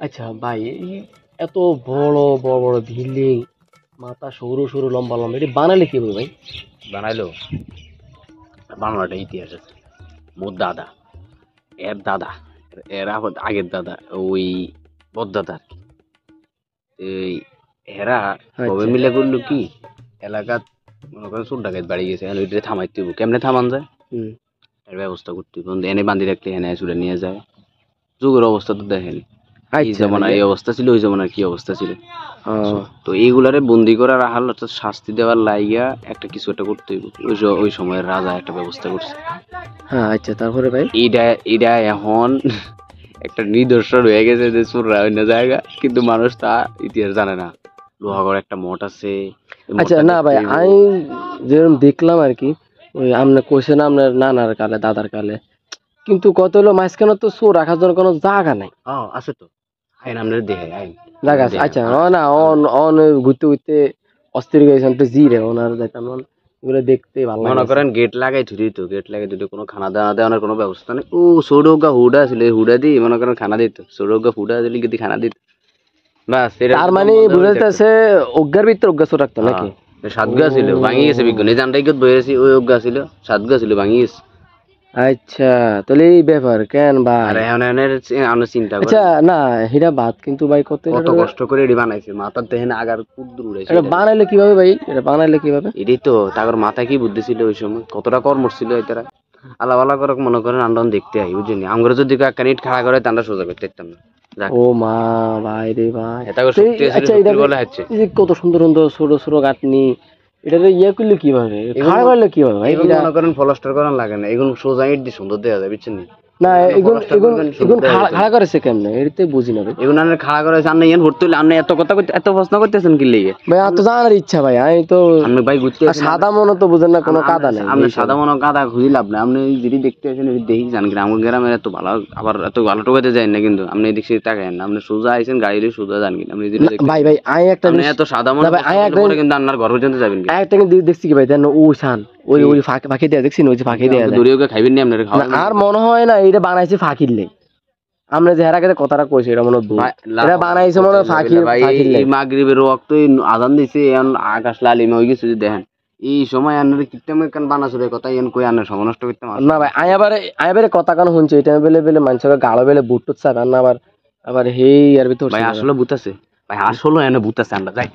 আচ্ছা ভাই, এই এত বড় বড় বড় বিল্ডিং, মাথা সরু সরু লম্বা লম্বা, এটা বানালে কি হবে ভাই? বানাইলো বাংলাটা ইতিহাস আছে। মোর দাদা, এর দাদা, এর আগের দাদা, ওই বড়দাদা আর কি। এই এরা সবাই আচ্ছা। মিলে করলো কি, এলাকাত মনে করেন চোর ডাকাত বাড়ি গেছে, এখন ওইটা থামাইতে হইব। কেমনে থামান যায়? হুম। এর ব্যবস্থা করতে হইব। এনে বান্ধি রাখলে এনে চুরে নিয়ে যায়। যুগের অবস্থা তো দেখেনি, এই আচ্ছা ভাই। জমানার এই অবস্থা ছিল, ওই জমানার কি অবস্থা ছিল। ও, তো এইগুলারে বন্দি করার আহাল অর্থাৎ শাস্তি দেওয়ার লাইগা একটা কিছু একটা করতে হইব। ওই সময়ের রাজা একটা ব্যবস্থা করছে। হ্যাঁ আচ্ছা, তারপরে ভাই? এইটা এইটা এখন একটা নিদর্শন হয়ে গেছে যে চোররা অন্য জায়গা, কিন্তু মানুষ তা ইতিহাস জানে না। লোহাগড় একটা মঠ আছে, ওই আচ্ছা মঠটা না দেখতে ভাই, হইব। আমি যেরকম দেখলাম আর কি, ওই আপনি কইছেন আপনার নানার কালে দাদার কালে, কিন্তু কত হলো মাঝখানে তো চোর রাখার জন্য কোনো জায়গা নাই। আছে তো, আইন আপনার দেহে আইন জায়গা আছে দেখেন আচ্ছা, ও না অন অন ঘুরতে ঘুরতে অস্থির গেছেন তো জিরে ওনার যাইতাম না, এগুলো দেখতে ভালো মনে লাগে। করেন গেট লাগাই ধরি, তো গেট লাগাই ধরি, কোনো খানা দানা দেওয়ার কোনো ব্যবস্থা নেই। ও সৌরগা হুডা ছিল, হুডা দিয়ে মনে করেন খানা দিত, সৌরগা হুডা দিলে কিন্তু খানা দিত। বাস তার মানে বুঝাইতেছে অজ্ঞার ভিতরে অজ্ঞা চোর রাখতো নাকি? সাতগা ছিল, ভাঙি গেছে বিজ্ঞান, এই জানটাই বইয়েছি, ওই অজ্ঞা ছিল, সাতগা ছিল, ভাঙি গেছে। আচ্ছা, তাহলে এই ব্যাপার কেন ভাই? আর এখন আমরা চিন্তা করি আচ্ছা না, হীরা বাদ কিন্তু ভাই কত কত কষ্ট করে এটি বানাইছে, মাথার দেখেন আগার কুদ্দুর উড়াইছে। এটা বানাইলে কিভাবে ভাই? এটা বানাইলে কিভাবে? এটাই তো তাদের মাথায় কি বুদ্ধি ছিল ওই সময়, কতটা কর্ম ছিল এটারা। আল্লাহ আল্লাহ করে মনে করেন আন্দোলন দেখতে আই, বুঝলি আমরা যদি একটা ইট খাড়া করে আমরা সোজা করতে পারতাম না। যাক, ও মা, ভাই রে ভাই। এটা করে শক্তি আছে, আচ্ছা, এটা শক্তির বলে হচ্ছে। এই যে কত সুন্দর সুন্দর ছোট ছোট গাঁথনি, এটা ইয়ে করলে কিভাবে, খাড়া করলে কিভাবে ভাই এগুলো এটা? মনে করেন ফলস্টার করার লাগে না, এগুলো সোজা ইট দিয়ে সুন্দর দেওয়া যায়, বুঝছেন? না, এগুন এগুন এগুন খাড়া করেছে কেমনে, এটাতে বুঝি না ভাই। এগুলো আমরা খাড়া করে আপনি ইয়ে ভর্তি হলে আপনি এত কথা করতে, এত প্রশ্ন করতেছেন কি লেগে? ভাই আর তো জানার ইচ্ছা ভাই, আমি তো আপনি ভাই ঘুরতে আর সাদা মনে তো বুঝেন না, কোনো কাদা নেই। আপনি সাদা মনে কাদা খুঁজি লাভ না, আপনি যদি দেখতে আসেন দেখি জান কিনা আমার গ্রামের এত ভালো, আবার এত ভালো টোকাতে যায় না, কিন্তু আপনি এদিক সেদিক তাকায়েন না, আপনি সোজা আইছেন গাড়ি দিয়ে সোজা যান কিনা, আপনি যদি ভাই ভাই আমি একটা আপনি জিনিস, এত সাদা মনে ভাই আমি একটা পরে কিন্তু আপনার ঘর পর্যন্ত যাবেন কি? একটা কিন্তু দেখছি কি ভাই, দেন ও শান, ওই ওই ফাঁকি ফাঁকি দেয়া দেখছি না, ওই যে ফাঁকি দেয়া যায়। দড়িও খাইবেন নি আপনার খাওয়া। আর মনে হয় না এটা বানাইছে ফাঁকির লেগ, আমরা যে হের আগে কথাটা কইছি এটা মনে হয় ভুল। এটা বানাইছে মনে হয় ফাঁকির ফাঁকির এই লেগ। মাগরিবের ওয়াক্ত আজান দিছে, এখন আকাশ লালিমা হয়ে গেছে, যদি দেখেন এই সময় আনার কিতাম কেন বানাসুরের কথা ইয়ান কই আনার সমনষ্ট করতে মাস না ভাই আয়াবারে কথা কান শুনছি, এটা বেলে বেলে মানুষের গালো বেলে বুট টুট চাপ, আর না আবার আবার হেই আর ভিতর ভাই আসলে ভূত আছে, ভাই আসলে এনে ভূত আছে, আমরা যাই।